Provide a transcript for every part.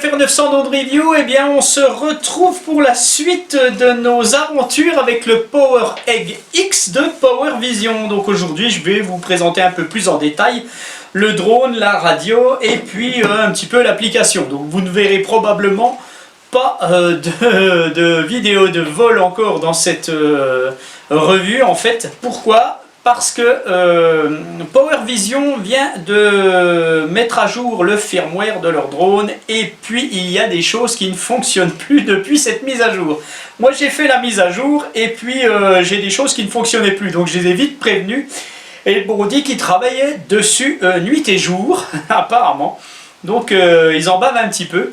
FR 900 Drone Review, eh bien on se retrouve pour la suite de nos aventures avec le Power Egg X de Power Vision. Donc aujourd'hui je vais vous présenter un peu plus en détail le drone, la radio et puis un petit peu l'application. Donc vous ne verrez probablement pas de vidéo de vol encore dans cette revue en fait. Pourquoi ? Parce que Power Vision vient de mettre à jour le firmware de leur drone et puis il y a des choses qui ne fonctionnent plus depuis cette mise à jour. Moi j'ai fait la mise à jour et puis j'ai des choses qui ne fonctionnaient plus, donc je les ai vite prévenus et on dit qu'ils travaillaient dessus nuit et jour apparemment, donc ils en bavent un petit peu.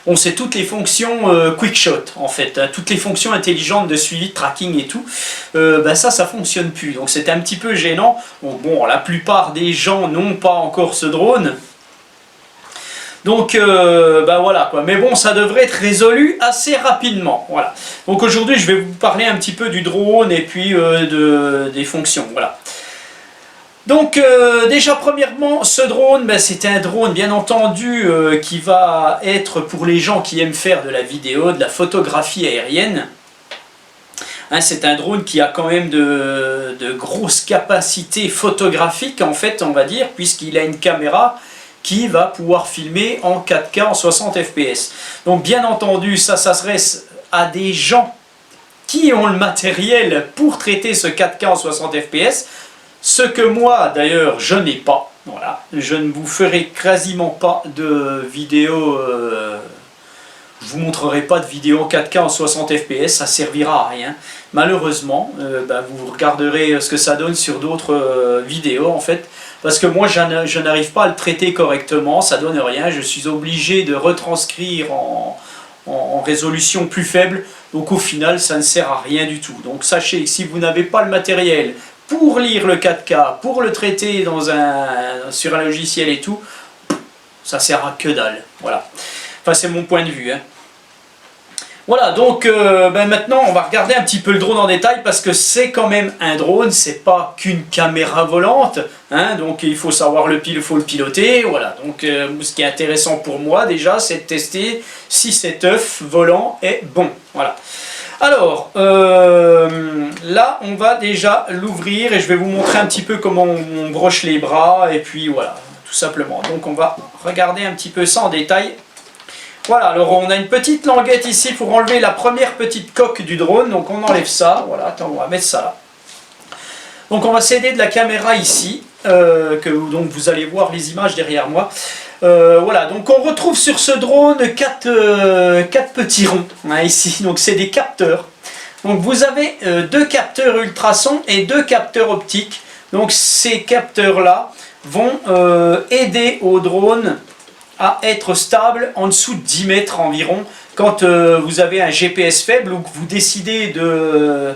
On sait toutes les fonctions quick shot en fait, hein, toutes les fonctions intelligentes de suivi, de tracking et tout, ça fonctionne plus, donc c'était un petit peu gênant. Bon, la plupart des gens n'ont pas encore ce drone, donc voilà quoi, mais bon ça devrait être résolu assez rapidement, voilà. Donc aujourd'hui je vais vous parler un petit peu du drone et puis des fonctions, voilà. Donc déjà premièrement ce drone, c'est un drone bien entendu qui va être pour les gens qui aiment faire de la vidéo, de la photographie aérienne. Hein, c'est un drone qui a quand même de grosses capacités photographiques en fait on va dire, puisqu'il a une caméra qui va pouvoir filmer en 4K en 60 fps. Donc bien entendu ça s'adresse à des gens qui ont le matériel pour traiter ce 4K en 60 fps. Ce que moi d'ailleurs je n'ai pas, voilà, je ne vous ferai quasiment pas de vidéo, je vous montrerai pas de vidéo 4K en 60 fps, ça servira à rien, malheureusement, vous regarderez ce que ça donne sur d'autres vidéos en fait, parce que moi je n'arrive pas à le traiter correctement, ça donne rien, je suis obligé de retranscrire en résolution plus faible, donc au final ça ne sert à rien du tout. Donc sachez que si vous n'avez pas le matériel pour lire le 4K, pour le traiter sur un logiciel et tout, ça sert à que dalle, voilà. Enfin c'est mon point de vue, hein. Voilà, donc maintenant on va regarder un petit peu le drone en détail parce que c'est quand même un drone, c'est pas qu'une caméra volante, hein, donc il faut savoir faut le piloter, voilà. Donc ce qui est intéressant pour moi déjà, c'est de tester si cet œuf volant est bon, voilà. Alors, là on va déjà l'ouvrir et je vais vous montrer un petit peu comment on broche les bras et puis voilà, tout simplement. Donc on va regarder un petit peu ça en détail. Voilà, alors on a une petite languette ici pour enlever la première petite coque du drone, donc on enlève ça, voilà, attends, on va mettre ça là. Donc on va s'aider de la caméra ici, donc vous allez voir les images derrière moi. Voilà, donc on retrouve sur ce drone 4 petits ronds, hein, ici, donc c'est des capteurs. Donc vous avez 2 capteurs ultrasons et 2 capteurs optiques. Donc ces capteurs là vont aider au drone à être stable en dessous de 10 mètres environ quand vous avez un GPS faible ou que vous décidez de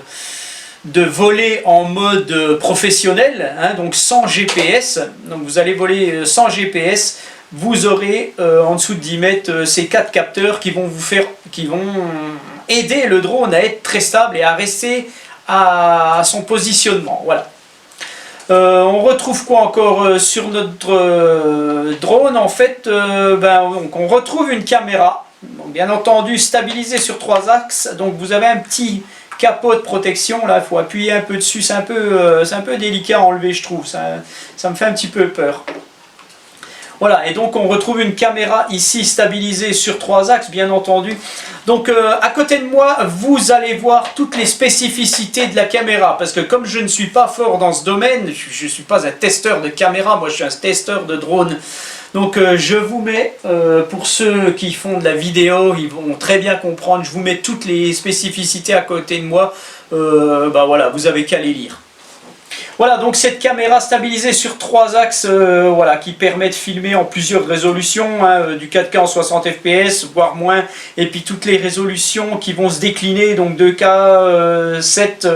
voler en mode professionnel, hein, donc sans GPS. Donc vous allez voler sans GPS, vous aurez en dessous de 10 mètres ces 4 capteurs qui vont aider le drone à être très stable et à rester à son positionnement, voilà. On retrouve quoi encore sur notre drone en fait, donc on retrouve une caméra, donc bien entendu stabilisée sur 3 axes, donc vous avez un petit capot de protection, là il faut appuyer un peu dessus, c'est un peu délicat à enlever je trouve, ça me fait un petit peu peur. Voilà, et donc on retrouve une caméra ici stabilisée sur 3 axes bien entendu. Donc à côté de moi vous allez voir toutes les spécificités de la caméra, parce que comme je ne suis pas fort dans ce domaine, je ne suis pas un testeur de caméra, moi je suis un testeur de drone. Donc je vous mets, pour ceux qui font de la vidéo, ils vont très bien comprendre, je vous mets toutes les spécificités à côté de moi, voilà, vous avez qu'à les lire. Voilà, donc cette caméra stabilisée sur 3 axes, voilà, qui permet de filmer en plusieurs résolutions, hein, du 4K en 60 fps, voire moins, et puis toutes les résolutions qui vont se décliner, donc 2K, 7,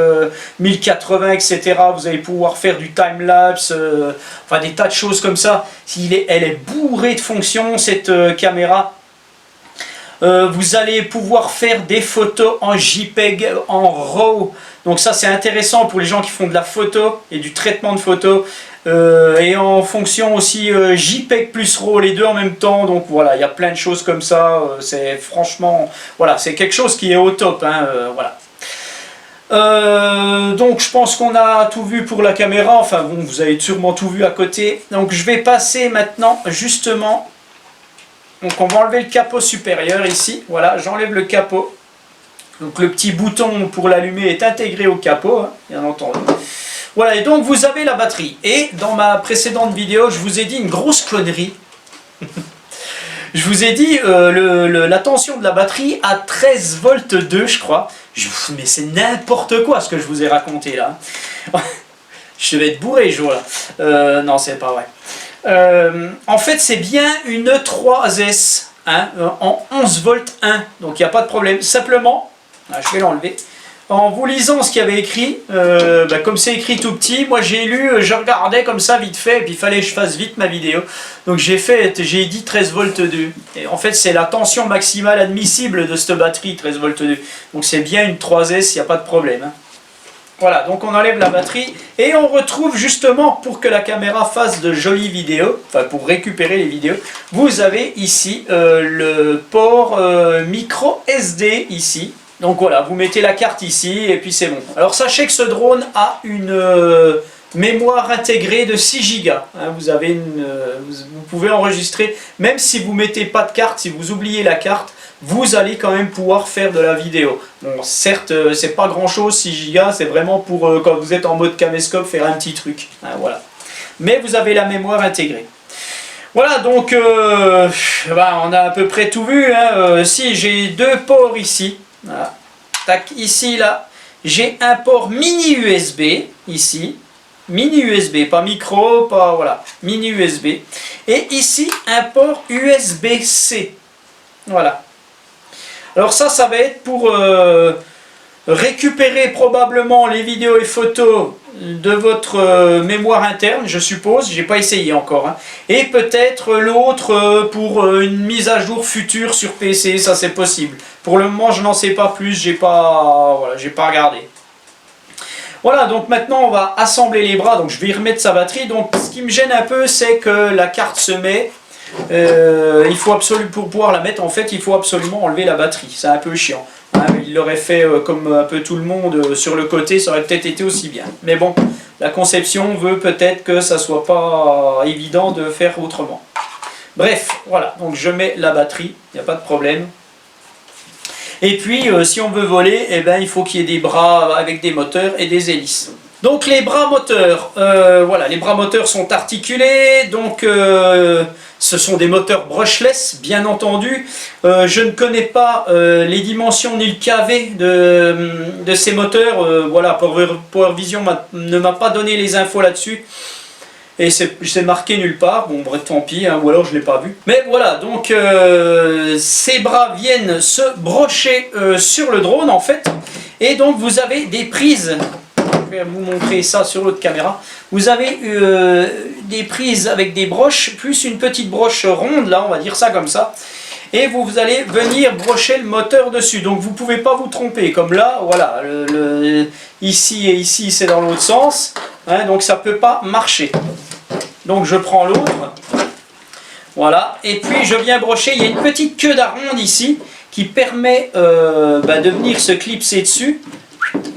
1080, etc. Vous allez pouvoir faire du time-lapse, enfin des tas de choses comme ça. Elle est bourrée de fonctions, cette caméra. Vous allez pouvoir faire des photos en JPEG, en RAW. Donc ça c'est intéressant pour les gens qui font de la photo et du traitement de photos. et en fonction aussi JPEG plus RAW, les deux en même temps. Donc voilà, il y a plein de choses comme ça. C'est franchement, voilà, c'est quelque chose qui est au top, hein, voilà. Donc je pense qu'on a tout vu pour la caméra, enfin bon, vous avez sûrement tout vu à côté. Donc je vais passer maintenant justement, donc on va enlever le capot supérieur ici, voilà, j'enlève le capot. Donc le petit bouton pour l'allumer est intégré au capot, hein, bien entendu. Voilà, et donc vous avez la batterie. Et dans ma précédente vidéo, je vous ai dit une grosse connerie. Je vous ai dit la tension de la batterie à 13 volts 2, je crois. Mais c'est n'importe quoi ce que je vous ai raconté là. Je vais être bourré ce jour-là. Non, c'est pas vrai. En fait, c'est bien une 3S hein, en 11 volts 1. Donc il n'y a pas de problème. Simplement, je vais l'enlever. En vous lisant ce qu'il y avait écrit, comme c'est écrit tout petit, moi j'ai lu, je regardais comme ça vite fait, et puis il fallait que je fasse vite ma vidéo. Donc j'ai dit 13 volts 2. Et en fait c'est la tension maximale admissible de cette batterie, 13 volts 2. Donc c'est bien une 3S, il n'y a pas de problème. Hein. Voilà, donc on enlève la batterie, et on retrouve justement, pour que la caméra fasse de jolies vidéos, enfin pour récupérer les vidéos, vous avez ici le port micro SD ici. Donc voilà, vous mettez la carte ici et puis c'est bon. Alors sachez que ce drone a une mémoire intégrée de 6 Go. Hein, vous pouvez enregistrer, même si vous ne mettez pas de carte, si vous oubliez la carte, vous allez quand même pouvoir faire de la vidéo. Bon, certes, c'est pas grand chose, 6 Go, c'est vraiment pour quand vous êtes en mode caméscope, faire un petit truc. Hein, voilà. Mais vous avez la mémoire intégrée. Voilà, donc on a à peu près tout vu. Hein. Si j'ai deux ports ici. Voilà. Tac, ici, là, j'ai un port mini USB, ici, mini USB, pas micro, pas, voilà, mini USB, et ici, un port USB-C, voilà. Alors ça va être pour récupérer probablement les vidéos et photos de votre mémoire interne, je suppose, j'ai pas essayé encore, hein. Et peut-être l'autre pour une mise à jour future sur PC, ça c'est possible. Pour le moment je n'en sais pas plus, j'ai pas regardé. Voilà, donc maintenant on va assembler les bras, donc je vais y remettre sa batterie. Donc ce qui me gêne un peu, c'est que la carte se met, il faut absolument, pour pouvoir la mettre en fait, il faut absolument enlever la batterie, c'est un peu chiant. Hein, il l'aurait fait comme un peu tout le monde sur le côté, ça aurait peut-être été aussi bien. Mais bon, la conception veut peut-être que ça soit pas évident de faire autrement. Bref, voilà, donc je mets la batterie, il n'y a pas de problème. Et puis, si on veut voler, eh ben, il faut qu'il y ait des bras avec des moteurs et des hélices. Donc les bras moteurs, voilà, les bras moteurs sont articulés, donc ce sont des moteurs brushless, bien entendu. Je ne connais pas les dimensions ni le KV de ces moteurs, voilà, Power Vision ne m'a pas donné les infos là-dessus. Et c'est marqué nulle part, bon bref tant pis, hein, ou alors je ne l'ai pas vu. Mais voilà, donc ces bras viennent se brocher sur le drone en fait. Et donc vous avez des prises, je vais vous montrer ça sur l'autre caméra. Vous avez des prises avec des broches, plus une petite broche ronde, là on va dire ça comme ça. Et vous allez venir brocher le moteur dessus. Donc vous ne pouvez pas vous tromper, comme là, voilà, ici et ici c'est dans l'autre sens. Hein, donc ça ne peut pas marcher. Donc je prends l'autre, voilà, et puis je viens brocher, il y a une petite queue d'aronde ici qui permet de venir se clipser dessus.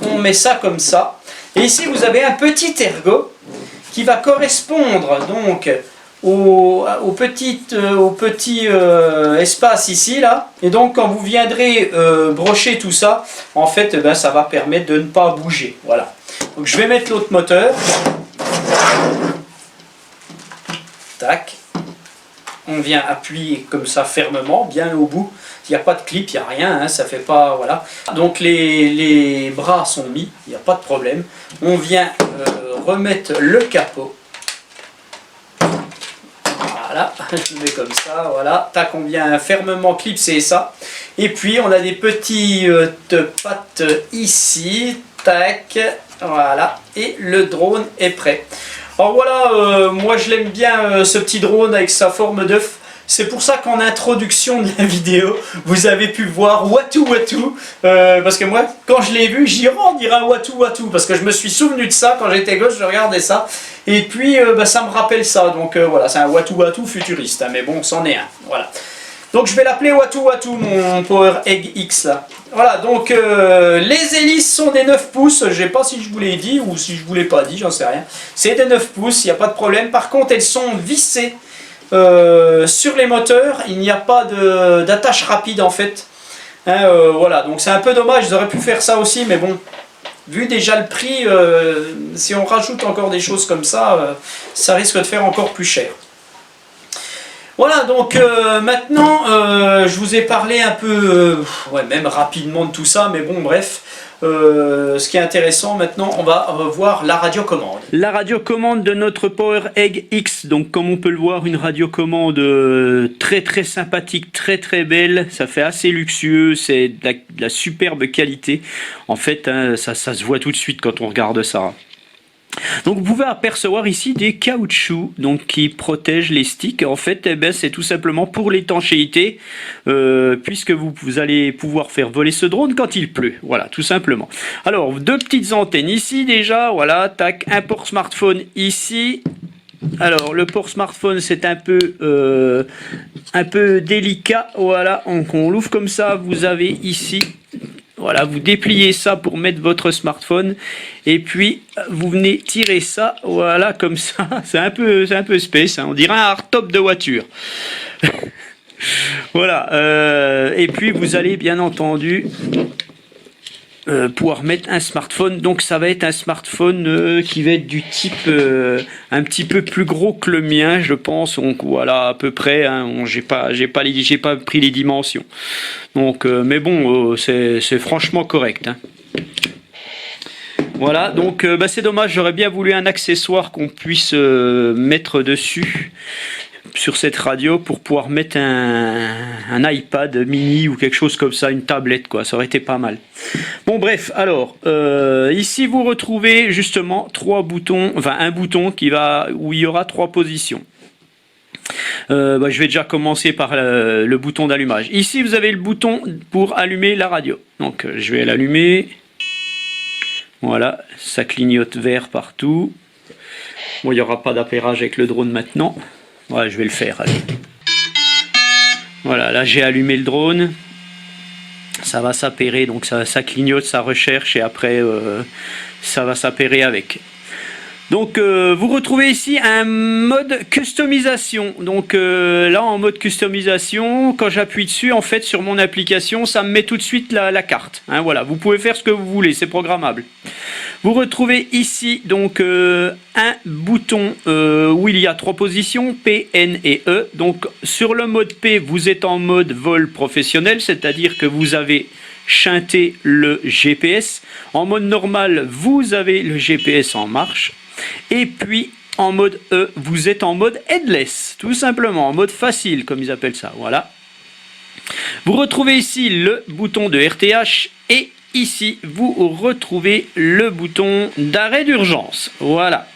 On met ça comme ça, et ici vous avez un petit ergot qui va correspondre donc au petit espace ici là, et donc quand vous viendrez brocher tout ça, en fait ça va permettre de ne pas bouger, voilà. Donc je vais mettre l'autre moteur. Tac. On vient appuyer comme ça fermement, bien au bout. Il n'y a pas de clip, il n'y a rien, hein, ça fait pas, voilà. Donc les bras sont mis, il n'y a pas de problème. On vient remettre le capot. Voilà, je mets comme ça, voilà. Tac, on vient fermement clipser ça. Et puis on a des petites pattes ici. Tac, voilà. Et le drone est prêt. Alors voilà, moi je l'aime bien ce petit drone avec sa forme d'œuf. C'est pour ça qu'en introduction de la vidéo, vous avez pu voir Watu Watu. Parce que moi, quand je l'ai vu, j'y on dirait un Watu Watu. Parce que je me suis souvenu de ça, quand j'étais gosse, je regardais ça. Et puis, ça me rappelle ça. Donc voilà, c'est un Watu Watu futuriste. Hein, mais bon, c'en est un. Voilà. Donc je vais l'appeler Watu Watu, mon Power Egg X là. Voilà, donc les hélices sont des 9 pouces, je sais pas si je vous l'ai dit ou si je vous l'ai pas dit, j'en sais rien. C'est des 9 pouces, il n'y a pas de problème. Par contre, elles sont vissées sur les moteurs, il n'y a pas d'attache rapide en fait. Hein, voilà, donc c'est un peu dommage, ils auraient pu faire ça aussi, mais bon, vu déjà le prix, si on rajoute encore des choses comme ça, ça risque de faire encore plus cher. Voilà, donc maintenant, je vous ai parlé un peu, ouais, même rapidement de tout ça, mais bon, bref. Ce qui est intéressant maintenant, on va revoir la radiocommande. La radiocommande de notre Power Egg X, donc comme on peut le voir, une radiocommande très très sympathique, très très belle, ça fait assez luxueux, c'est de la superbe qualité. En fait, hein, ça se voit tout de suite quand on regarde ça. Donc vous pouvez apercevoir ici des caoutchoucs donc, qui protègent les sticks. En fait, eh ben, c'est tout simplement pour l'étanchéité, puisque vous allez pouvoir faire voler ce drone quand il pleut. Voilà, tout simplement. Alors, deux petites antennes ici déjà. Voilà, tac, un port smartphone ici. Alors, le port smartphone, c'est un peu délicat. Voilà, on l'ouvre comme ça. Vous avez ici... Voilà, vous dépliez ça pour mettre votre smartphone et puis vous venez tirer ça, voilà, comme ça. C'est un peu space, hein. On dirait un hardtop de voiture. Voilà, et puis vous allez bien entendu pouvoir mettre un smartphone. Donc ça va être un smartphone qui va être du type un petit peu plus gros que le mien, je pense. Donc voilà, à peu près, hein. J'ai pas pris les dimensions. Donc mais bon, c'est franchement correct, hein. Voilà, donc c'est dommage, j'aurais bien voulu un accessoire qu'on puisse mettre dessus sur cette radio pour pouvoir mettre un iPad mini ou quelque chose comme ça, une tablette quoi, ça aurait été pas mal. Bon bref, alors ici vous retrouvez justement trois boutons, enfin un bouton où il y aura 3 positions. Je vais déjà commencer par le bouton d'allumage. Ici vous avez le bouton pour allumer la radio. Donc je vais l'allumer. Voilà, ça clignote vert partout. Bon, il n'y aura pas d'appairage avec le drone maintenant. Ouais, je vais le faire. Allez. Voilà, là j'ai allumé le drone. Ça va s'appairer, donc ça clignote, ça recherche et après ça va s'appairer avec. Donc vous retrouvez ici un mode customisation. Donc là en mode customisation, quand j'appuie dessus, en fait sur mon application, ça me met tout de suite la carte. Hein, voilà, vous pouvez faire ce que vous voulez, c'est programmable. Vous retrouvez ici donc un bouton où il y a 3 positions, P, N et E. Donc sur le mode P, vous êtes en mode vol professionnel, c'est-à-dire que vous avez chanté le GPS. En mode normal, vous avez le GPS en marche. Et puis en mode E, vous êtes en mode headless, tout simplement, en mode facile comme ils appellent ça, voilà. Vous retrouvez ici le bouton de RTH et ici vous retrouvez le bouton d'arrêt d'urgence, voilà.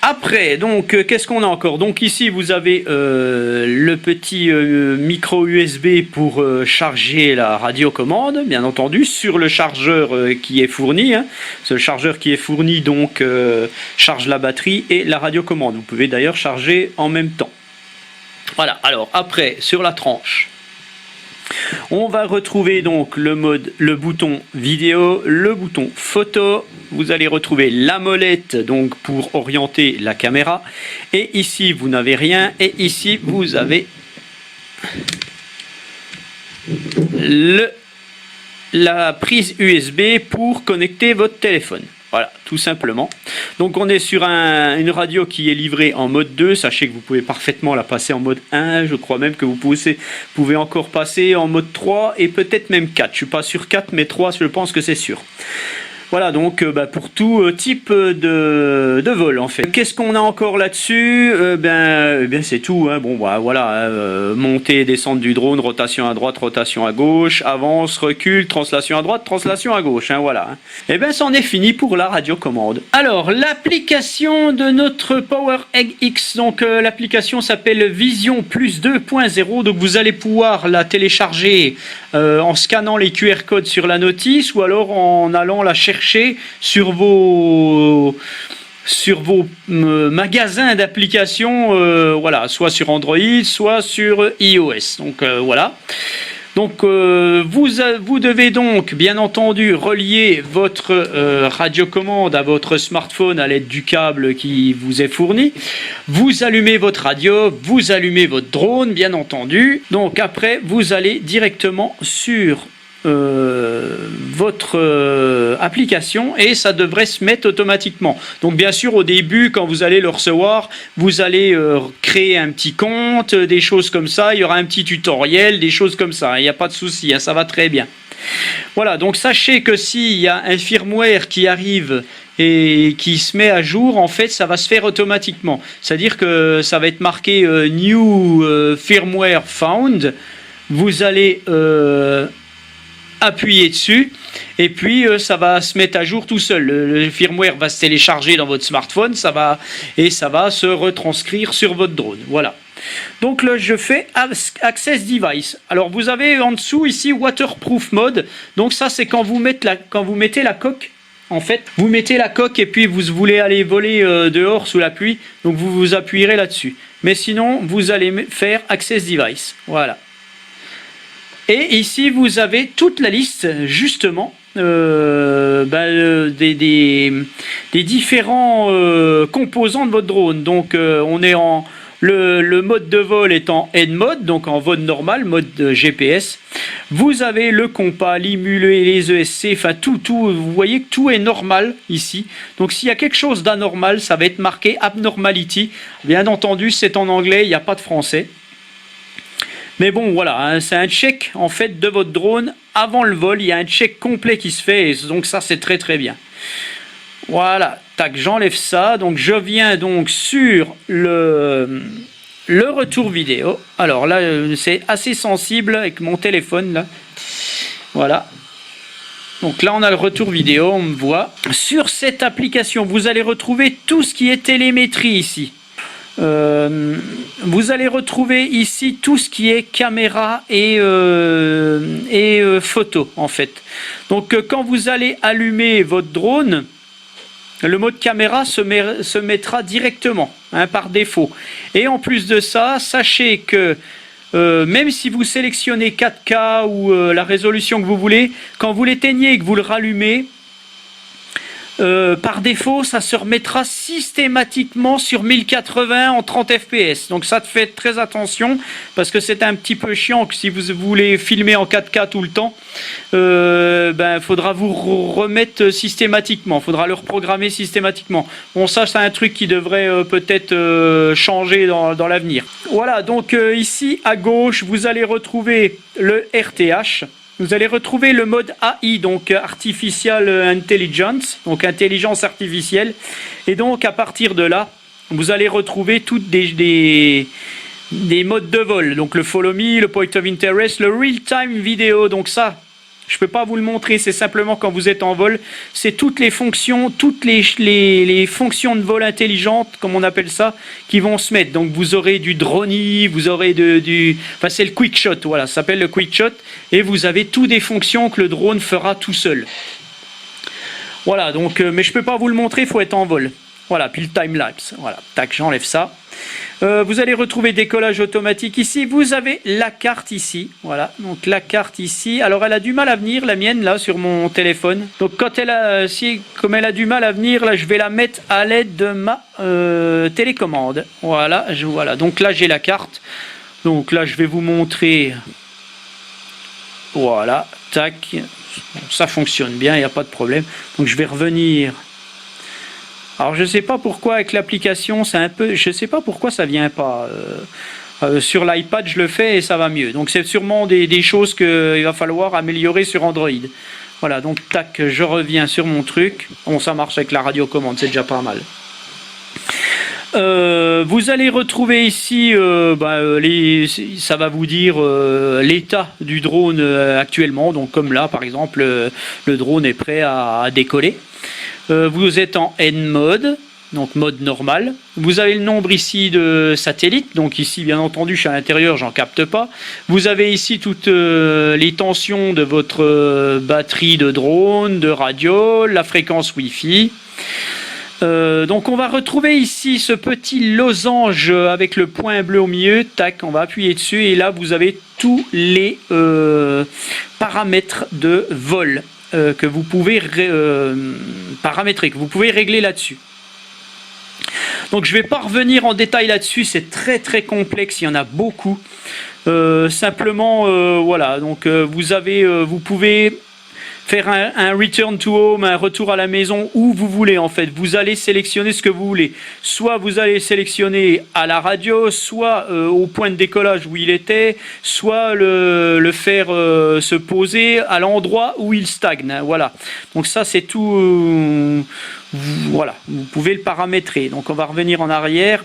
Après, donc, qu'est-ce qu'on a encore? Donc ici, vous avez le petit micro USB pour charger la radiocommande, bien entendu, sur le chargeur qui est fourni. Hein. Ce chargeur qui est fourni, donc, charge la batterie et la radiocommande. Vous pouvez d'ailleurs charger en même temps. Voilà, alors, après, sur la tranche, on va retrouver donc le bouton vidéo, le bouton photo. Vous allez retrouver la molette donc pour orienter la caméra. Et ici vous n'avez rien. Et ici vous avez la prise USB pour connecter votre téléphone. Voilà, tout simplement. Donc on est sur une radio qui est livrée en mode 2. Sachez que vous pouvez parfaitement la passer en mode 1. Je crois même que vous pouvez encore passer en mode 3 et peut-être même 4. Je ne suis pas sur 4, mais 3, je pense que c'est sûr. Voilà, donc pour tout type de vol en fait. Qu'est-ce qu'on a encore là-dessus? Ben c'est tout. Hein. Bon, voilà, montée et descente du drone, rotation à droite, rotation à gauche, avance, recul, translation à droite, translation à gauche. Hein, voilà. Et ben c'en est fini pour la radiocommande. Alors l'application de notre Power Egg X, donc l'application s'appelle Vision Plus 2.0. Donc vous allez pouvoir la télécharger en scannant les QR codes sur la notice ou alors en allant la chercher sur vos magasins d'applications, voilà, soit sur Android, soit sur iOS. Donc voilà. Donc vous devez donc bien entendu relier votre radiocommande à votre smartphone à l'aide du câble qui vous est fourni. Vous allumez votre radio, vous allumez votre drone bien entendu. Donc après vous allez directement sur votre application et ça devrait se mettre automatiquement. Donc bien sûr au début quand vous allez le recevoir, vous allez créer un petit compte, des choses comme ça, il y aura un petit tutoriel, des choses comme ça, il n'y a pas de souci, hein, ça va très bien. Voilà, donc sachez que s'il y a un firmware qui arrive et qui se met à jour, en fait ça va se faire automatiquement, c'est à dire que ça va être marqué New Firmware Found, vous allez appuyer dessus et puis ça va se mettre à jour tout seul. Le firmware va se télécharger dans votre smartphone, ça va se retranscrire sur votre drone. Voilà. Donc là je fais Access Device. Alors vous avez en dessous ici Waterproof Mode. Donc ça c'est quand vous mettez la coque. En fait, vous mettez la coque et puis vous voulez aller voler dehors sous la pluie. Donc vous appuierez là-dessus. Mais sinon vous allez faire Access Device. Voilà. Et ici, vous avez toute la liste, justement, des différents composants de votre drone. Donc, on est en... Le mode de vol est en N mode, donc en vol normal, mode GPS. Vous avez le compas, l'IMU, les ESC, enfin tout, vous voyez que tout est normal ici. Donc s'il y a quelque chose d'anormal, ça va être marqué Abnormality. Bien entendu, c'est en anglais, il n'y a pas de français. Mais bon, voilà, hein, c'est un check en fait de votre drone avant le vol. Il y a un check complet qui se fait, et donc ça c'est très très bien. Voilà, tac, j'enlève ça. Donc je viens donc sur le retour vidéo. Alors là, c'est assez sensible avec mon téléphone là. Voilà. Donc là, on a le retour vidéo, on me voit. Sur cette application, vous allez retrouver tout ce qui est télémétrie ici. Vous allez retrouver ici tout ce qui est caméra et photo en fait. Donc quand vous allez allumer votre drone, le mode caméra se mettra directement, hein, par défaut. Et en plus de ça, sachez que même si vous sélectionnez 4K ou la résolution que vous voulez, quand vous l'éteignez et que vous le rallumez, par défaut, ça se remettra systématiquement sur 1080 en 30 fps. Donc ça, faites très attention parce que c'est un petit peu chiant que si vous voulez filmer en 4K tout le temps, faudra vous remettre systématiquement, faudra le reprogrammer systématiquement. Bon, ça c'est un truc qui devrait peut-être changer dans l'avenir. Voilà, donc ici à gauche, vous allez retrouver le RTH. Vous allez retrouver le mode AI, donc Artificial Intelligence, donc intelligence artificielle. Et donc à partir de là, vous allez retrouver toutes des modes de vol. Donc le Follow Me, le Point of Interest, le Real Time Video. Donc ça, je ne peux pas vous le montrer, c'est simplement quand vous êtes en vol. C'est toutes les fonctions, les fonctions de vol intelligentes, comme on appelle ça, qui vont se mettre. Donc vous aurez du drone, vous aurez enfin c'est le Quick Shot, voilà, ça s'appelle le Quick Shot. Et vous avez toutes des fonctions que le drone fera tout seul. Voilà, donc, mais je ne peux pas vous le montrer, il faut être en vol. Voilà, puis le time-lapse. Voilà, tac, j'enlève ça. Vous allez retrouver décollage automatique ici. Vous avez la carte ici. Voilà, donc la carte ici. Alors elle a du mal à venir, la mienne, là, sur mon téléphone. Donc quand comme elle a du mal à venir, là, je vais la mettre à l'aide de ma télécommande. Voilà, voilà. Donc là, j'ai la carte. Donc là, je vais vous montrer. Voilà, tac. Ça fonctionne bien, il n'y a pas de problème. Donc je vais revenir. Alors je ne sais pas pourquoi avec l'application, c'est un peu, je ne sais pas pourquoi ça vient pas. Sur l'iPad, je le fais et ça va mieux. Donc c'est sûrement des choses qu'il va falloir améliorer sur Android. Voilà, donc tac, je reviens sur mon truc. Bon, ça marche avec la radiocommande, c'est déjà pas mal. Vous allez retrouver ici, ça va vous dire l'état du drone actuellement. Donc comme là, par exemple, le drone est prêt à décoller. Vous êtes en N mode, donc mode normal. Vous avez le nombre ici de satellites. Donc ici, bien entendu, je suis à l'intérieur, j'en capte pas. Vous avez ici toutes les tensions de votre batterie de drone, de radio, la fréquence Wi-Fi. Donc on va retrouver ici ce petit losange avec le point bleu au milieu. Tac, on va appuyer dessus et là vous avez tous les paramètres de vol que vous pouvez paramétrer, que vous pouvez régler là-dessus. Donc je ne vais pas revenir en détail là-dessus, c'est très très complexe, il y en a beaucoup. Simplement, voilà, donc vous pouvez faire un return to home, un retour à la maison, où vous voulez en fait. Vous allez sélectionner ce que vous voulez. Soit vous allez sélectionner à la radio, soit au point de décollage où il était, soit le faire se poser à l'endroit où il stagne. Voilà. Donc ça c'est tout. Voilà, vous pouvez le paramétrer. Donc on va revenir en arrière.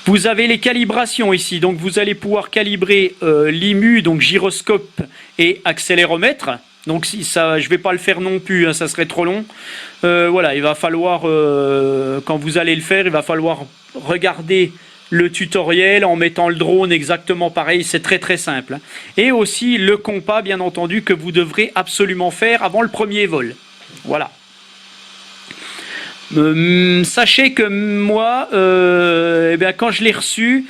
Vous avez les calibrations ici, donc vous allez pouvoir calibrer l'IMU, donc gyroscope et accéléromètre. Donc si ça, je ne vais pas le faire non plus, hein, ça serait trop long. Voilà, il va falloir, quand vous allez le faire, il va falloir regarder le tutoriel en mettant le drone exactement pareil, c'est très très simple. Et aussi le compas, bien entendu, que vous devrez absolument faire avant le premier vol. Voilà. Sachez que moi, quand je l'ai reçu,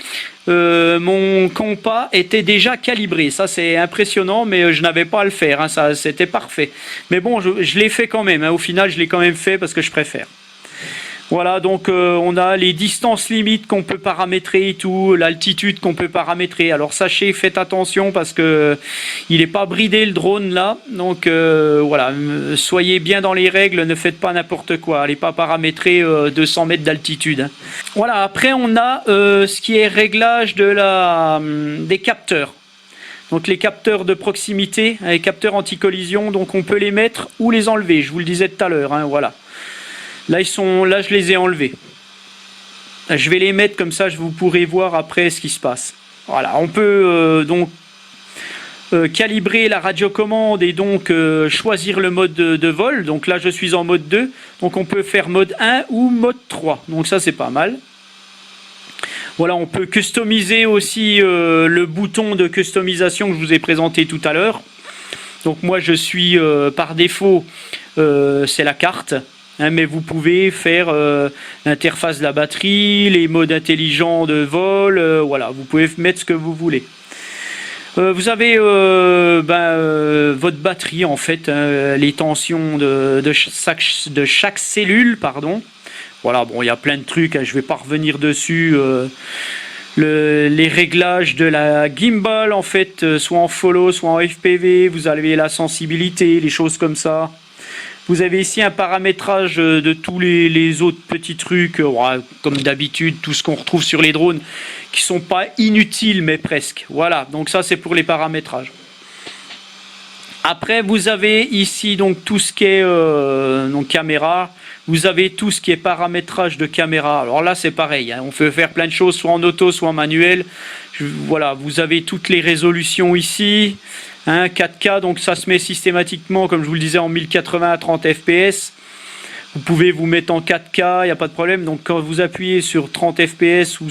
mon compas était déjà calibré. Ça c'est impressionnant, mais je n'avais pas à le faire, hein, ça c'était parfait. Mais bon, je l'ai fait quand même, hein. Au final je l'ai quand même fait parce que je préfère. Voilà, donc on a les distances limites qu'on peut paramétrer et tout, l'altitude qu'on peut paramétrer. Alors sachez, faites attention parce que il n'est pas bridé le drone là. Donc voilà, soyez bien dans les règles, ne faites pas n'importe quoi. Allez pas paramétrer 200 mètres d'altitude. Hein. Voilà, après on a ce qui est réglage des capteurs. Donc les capteurs de proximité, les capteurs anti-collision, donc on peut les mettre ou les enlever. Je vous le disais tout à l'heure, hein, voilà. Là, là, je les ai enlevés. Je vais les mettre comme ça, vous pourrez voir après ce qui se passe. Voilà, on peut donc calibrer la radiocommande et donc choisir le mode de vol. Donc là, je suis en mode 2. Donc on peut faire mode 1 ou mode 3. Donc ça, c'est pas mal. Voilà, on peut customiser aussi le bouton de customisation que je vous ai présenté tout à l'heure. Donc moi, je suis par défaut, c'est la carte. Mais vous pouvez faire l'interface de la batterie, les modes intelligents de vol, voilà, vous pouvez mettre ce que vous voulez. Vous avez votre batterie en fait, les tensions de chaque cellule, pardon. Voilà, bon, il y a plein de trucs, hein, je ne vais pas revenir dessus. Les réglages de la gimbal en fait, soit en follow, soit en FPV, vous avez la sensibilité, les choses comme ça. Vous avez ici un paramétrage de tous les autres petits trucs, comme d'habitude, tout ce qu'on retrouve sur les drones, qui sont pas inutiles, mais presque. Voilà, donc ça c'est pour les paramétrages. Après, vous avez ici donc tout ce qui est donc caméra. Vous avez tout ce qui est paramétrage de caméra. Alors là, c'est pareil, hein, on peut faire plein de choses, soit en auto, soit en manuel. Voilà, vous avez toutes les résolutions ici. Hein, 4K, donc ça se met systématiquement, comme je vous le disais, en 1080 à 30 fps. Vous pouvez vous mettre en 4K, il n'y a pas de problème. Donc quand vous appuyez sur 30 fps, ou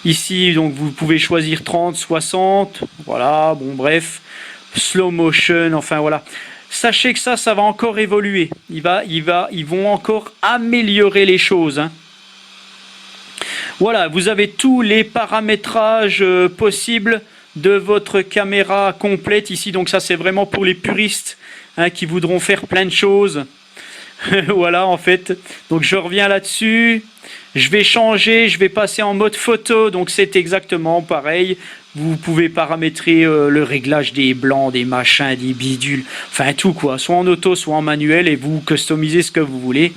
ici, donc vous pouvez choisir 30, 60. Voilà, bon bref. Slow motion, enfin voilà. Sachez que ça va encore évoluer. Ils vont encore améliorer les choses. Hein. Voilà, vous avez tous les paramétrages possibles de votre caméra complète ici. Donc ça c'est vraiment pour les puristes, hein, qui voudront faire plein de choses. Voilà en fait. Donc je reviens là-dessus. Je vais changer, je vais passer en mode photo. Donc c'est exactement pareil. Vous pouvez paramétrer le réglage des blancs, des machins, des bidules. Enfin tout quoi. Soit en auto, soit en manuel. Et vous customisez ce que vous voulez.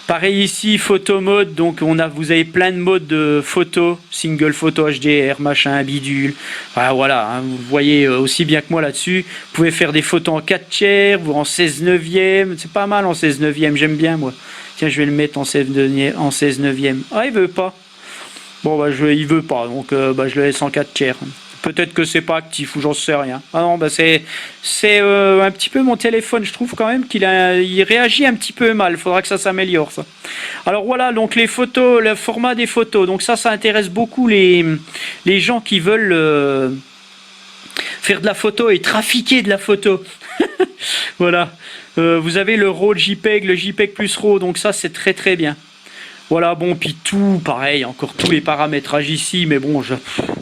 Pareil ici, photo mode, donc vous avez plein de modes de photo, single photo HDR, machin, bidule. Enfin, voilà, hein, vous voyez aussi bien que moi là-dessus. Vous pouvez faire des photos en 4 tiers, ou en 16 neuvième. C'est pas mal en 16 neuvième, j'aime bien moi. Tiens, je vais le mettre en 16 neuvième. Ah, il veut pas. Bon, bah, il veut pas, donc je le laisse en 4 tiers. Peut-être que c'est pas actif ou j'en sais rien. Ah non, bah c'est un petit peu mon téléphone. Je trouve quand même il réagit un petit peu mal. Il faudra que ça s'améliore, ça. Alors voilà, donc les photos, le format des photos. Donc ça intéresse beaucoup les gens qui veulent faire de la photo et trafiquer de la photo. Voilà. Vous avez le RAW JPEG, le JPEG plus RAW. Donc ça, c'est très très bien. Voilà, bon, puis tout, pareil, encore tous les paramétrages ici. Mais bon,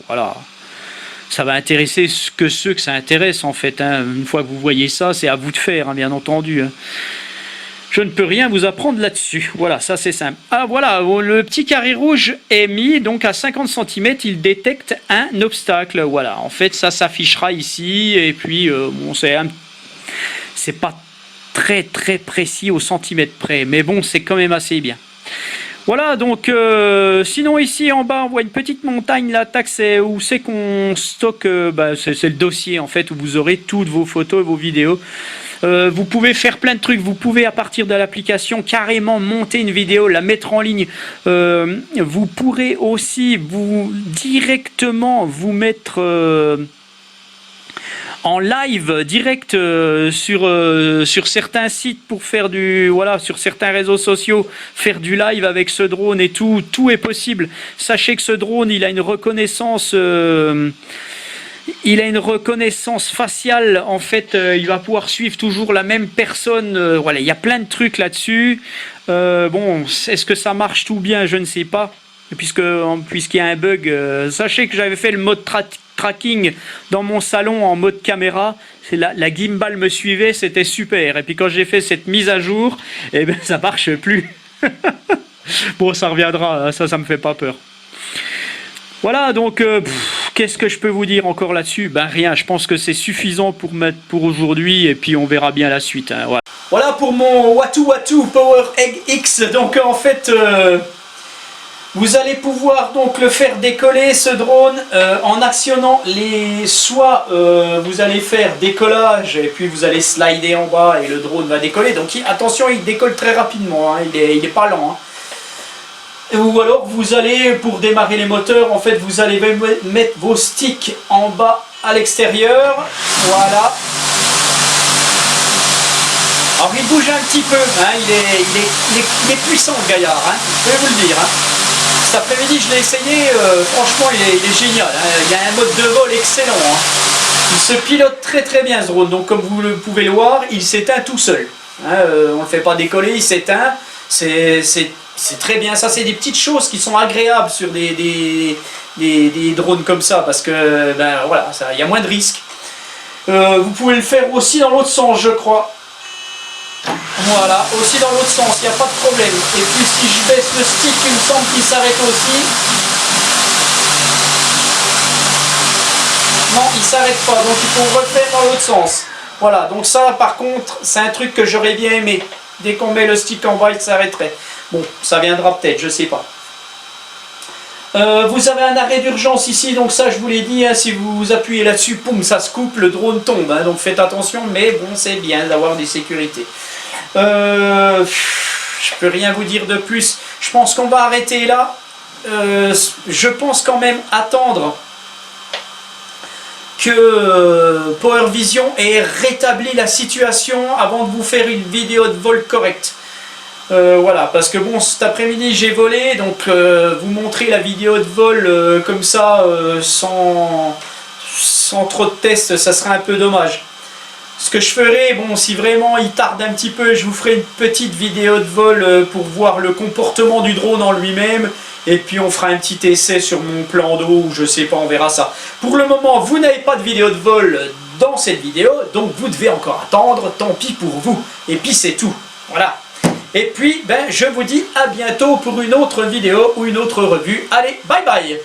voilà. Ça va intéresser que ceux que ça intéresse en fait. Hein. Une fois que vous voyez ça, c'est à vous de faire, hein, bien entendu. Hein. Je ne peux rien vous apprendre là-dessus. Voilà, ça c'est simple. Ah voilà, le petit carré rouge est mis, donc à 50 cm, il détecte un obstacle. Voilà, en fait ça s'affichera ici, et puis bon, c'est pas très très précis au centimètre près, mais bon, c'est quand même assez bien. Voilà, donc sinon ici en bas on voit une petite montagne là, c'est où c'est qu'on stocke, c'est le dossier en fait où vous aurez toutes vos photos et vos vidéos. Vous pouvez faire plein de trucs, vous pouvez à partir de l'application carrément monter une vidéo, la mettre en ligne. Vous pourrez aussi directement vous mettre en live direct sur certains sites pour faire sur certains réseaux sociaux, faire du live avec ce drone et tout est possible. Sachez que ce drone, il a une reconnaissance faciale. En fait, il va pouvoir suivre toujours la même personne. Voilà, il y a plein de trucs là-dessus. Bon, est-ce que ça marche tout bien? Je ne sais pas. Puisqu'il y a un bug, sachez que j'avais fait le mode tracking dans mon salon en mode caméra. La gimbal me suivait, c'était super. Et puis quand j'ai fait cette mise à jour, ça marche plus. Bon, ça reviendra, ça me fait pas peur. Voilà, donc qu'est-ce que je peux vous dire encore là-dessus? Rien, je pense que c'est suffisant pour aujourd'hui, et puis on verra bien la suite. Hein, voilà. Voilà pour mon Watu Power Egg X. Donc en fait, vous allez pouvoir donc le faire décoller, ce drone, en actionnant soit vous allez faire décollage et puis vous allez slider en bas et le drone va décoller. Donc attention, il décolle très rapidement, hein, il est pas lent. Hein. Ou alors vous allez, pour démarrer les moteurs, en fait vous allez mettre vos sticks en bas à l'extérieur. Voilà. Alors il bouge un petit peu, hein, il est puissant le gaillard, hein, je vais vous le dire. Hein. Cet après-midi je l'ai essayé, franchement il est génial, hein. Il y a un mode de vol excellent. Hein. Il se pilote très très bien ce drone, donc comme vous pouvez le voir, il s'éteint tout seul. Hein, on ne le fait pas décoller, il s'éteint, c'est très bien. Ça c'est des petites choses qui sont agréables sur des drones comme ça, parce que voilà, il y a moins de risques. Vous pouvez le faire aussi dans l'autre sens, je crois. Voilà, aussi dans l'autre sens, il n'y a pas de problème. Et puis si je baisse le stick, il me semble qu'il s'arrête aussi. Non, il ne s'arrête pas, donc il faut refaire dans l'autre sens. Voilà, donc ça par contre, c'est un truc que j'aurais bien aimé. Dès qu'on met le stick en bas, il s'arrêterait. Bon, ça viendra peut-être, je sais pas. Vous avez un arrêt d'urgence ici, donc ça je vous l'ai dit, hein, si vous appuyez là-dessus, poum, ça se coupe, le drone tombe, hein, donc faites attention, mais bon, c'est bien d'avoir des sécurités. Je peux rien vous dire de plus, je pense qu'on va arrêter là. Je pense quand même attendre que Power Vision ait rétabli la situation avant de vous faire une vidéo de vol correcte. Voilà, parce que bon, cet après-midi j'ai volé, donc vous montrer la vidéo de vol comme ça, sans trop de tests, ça serait un peu dommage. Ce que je ferai, bon, si vraiment il tarde un petit peu, je vous ferai une petite vidéo de vol pour voir le comportement du drone en lui-même, et puis on fera un petit essai sur mon plan d'eau, ou je sais pas, on verra ça. Pour le moment, vous n'avez pas de vidéo de vol dans cette vidéo, donc vous devez encore attendre, tant pis pour vous, et puis c'est tout, voilà. Et puis, je vous dis à bientôt pour une autre vidéo ou une autre revue. Allez, bye bye!